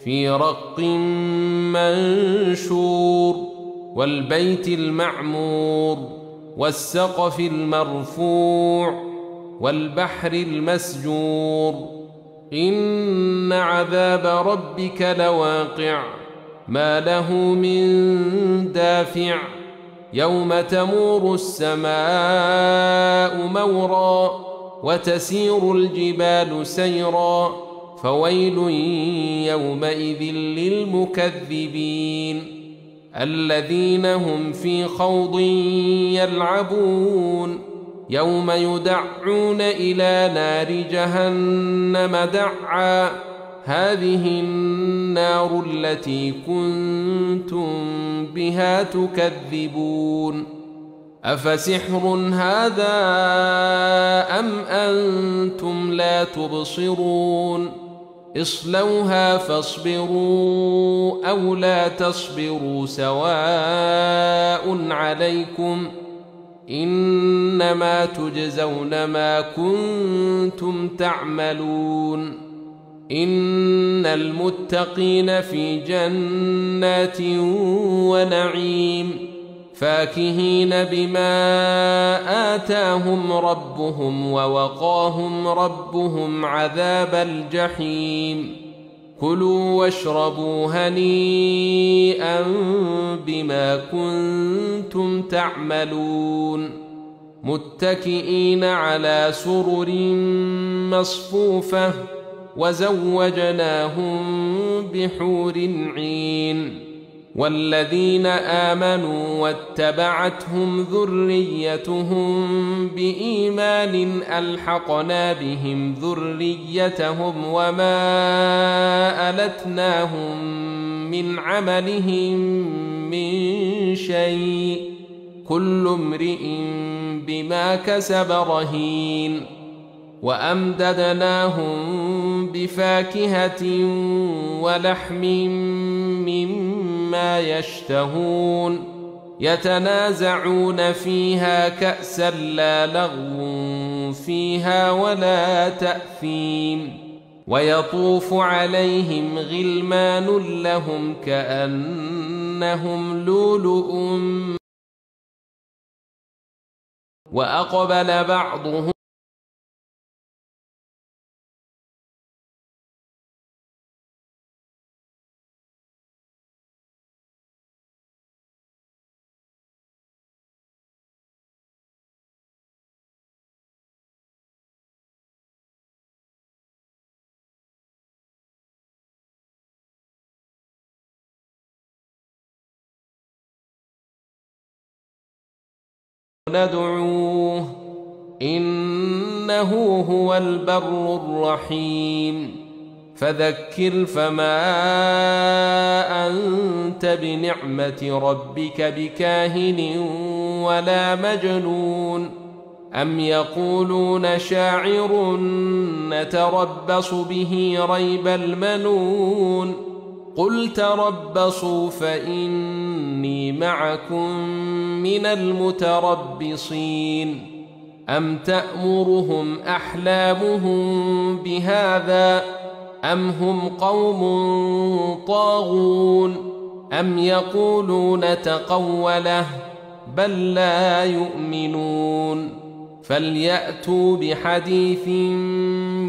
في رق منشور والبيت المعمور والسقف المرفوع والبحر المسجور إن عذاب ربك لواقع ما له من دافع يوم تمور السماء مورا وتسير الجبال سيرا فويل يومئذ للمكذبين الذين هم في خوض يلعبون يوم يدعون إلى نار جهنم دعا هذه النار التي كنتم بها تكذبون أفسحر هذا أم أنتم لا تبصرون اصلوها فاصبروا أو لا تصبروا سواء عليكم إنما تجزون ما كنتم تعملون إن المتقين في جنات ونعيم فاكهين بما آتاهم ربهم ووقاهم ربهم عذاب الجحيم كلوا واشربوا هنيئا بما كنتم تعملون متكئين على سرر مصفوفة وزوجناهم بحور عين والذين آمنوا واتبعتهم ذريتهم بإيمان ألحقنا بهم ذريتهم وما ألتناهم من عملهم من شيء كل امرئ بما كسب رهين وأمددناهم بفاكهة ولحم مما يشتهون يتنازعون فيها كأسا لا لغو فيها ولا تأثيم ويطوف عليهم غلمان لهم كأنهم لؤلؤ وأقبل بعضهم ندعوه إنه هو البر الرحيم فذكر فما أنت بنعمة ربك بكاهن ولا مجنون أم يقولون شاعر نتربص به ريب المنون قل تربصوا فإني معكم من المتربصين أم تأمرهم أحلامهم بهذا أم هم قوم طاغون أم يقولون تقوله بل لا يؤمنون فليأتوا بحديث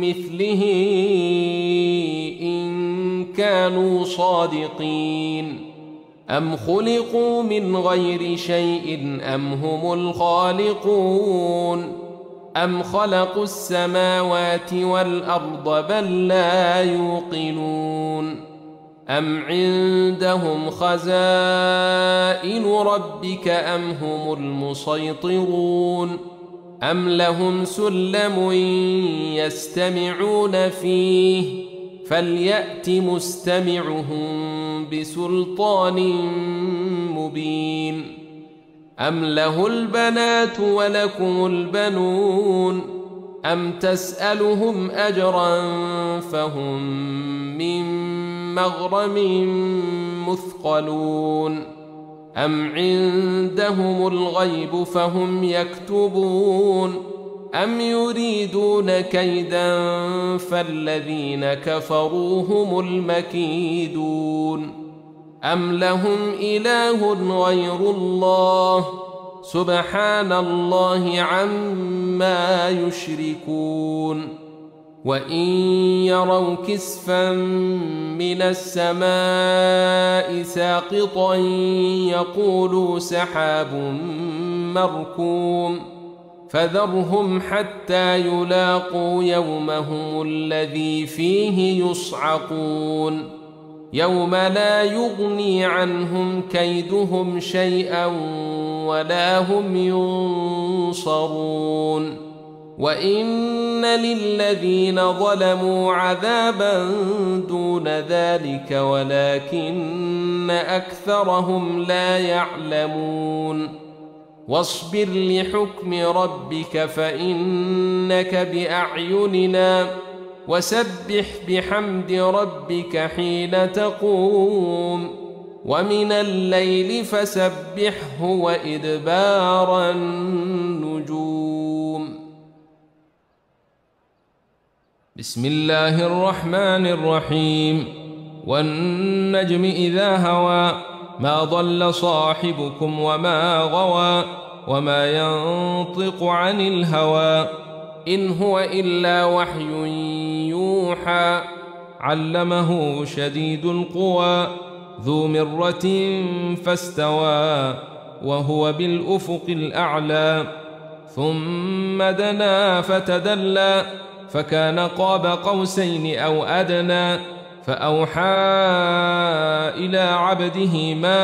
مثله إن كانوا صادقين أم خلقوا من غير شيء أم هم الخالقون أم خلقوا السماوات والأرض بل لا يوقنون أم عندهم خزائن ربك أم هم المسيطرون أم لهم سلم يستمعون فيه فليأت مستمعهم بسلطان مبين أم له البنات ولكم البنون أم تسألهم أجرا فهم من مغرم مثقلون أم عندهم الغيب فهم يكتبون أم يريدون كيدا فالذين كفروا هم المكيدون أم لهم إله غير الله سبحان الله عما يشركون وإن يروا كسفا من السماء ساقطا يقولوا سحاب مركوم فذرهم حتى يلاقوا يومهم الذي فيه يصعقون يوم لا يغني عنهم كيدهم شيئا ولا هم ينصرون وإن للذين ظلموا عذابا دون ذلك ولكن أكثرهم لا يعلمون واصبر لحكم ربك فإنك بأعيننا وسبح بحمد ربك حين تقوم ومن الليل فسبحه وإدبار النجوم بسم الله الرحمن الرحيم والنجم إذا هوى ما ضل صاحبكم وما غوى وما ينطق عن الهوى إن هو إلا وحي يوحى علمه شديد القوى ذو مرة فاستوى وهو بالأفق الأعلى ثم دنا فتدلى فكان قاب قوسين أو أدنى فأوحى إلى عبده ما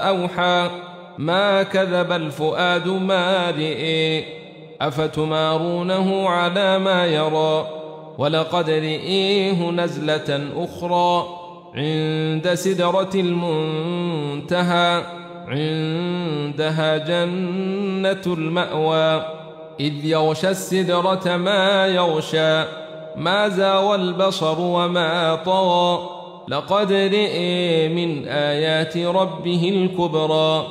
أوحى ما كذب الفؤاد ما رئي أفتمارونه على ما يرى ولقد رئيه نزلة أخرى عند سدرة المنتهى عندها جنة المأوى إذ يغشى السدرة ما يغشى ما زاوى البصر وما طغى لقد رئي من آيات ربه الكبرى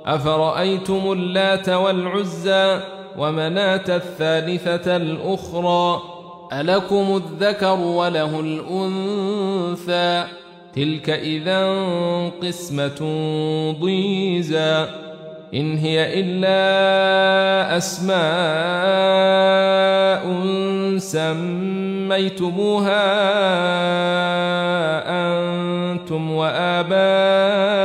أفرأيتم اللات والعزى ومناة الثالثة الأخرى ألكم الذكر وله الأنثى تلك إذا قسمة ضيزى إن هي إلا أسماء سميتموها أنتم وآباؤكم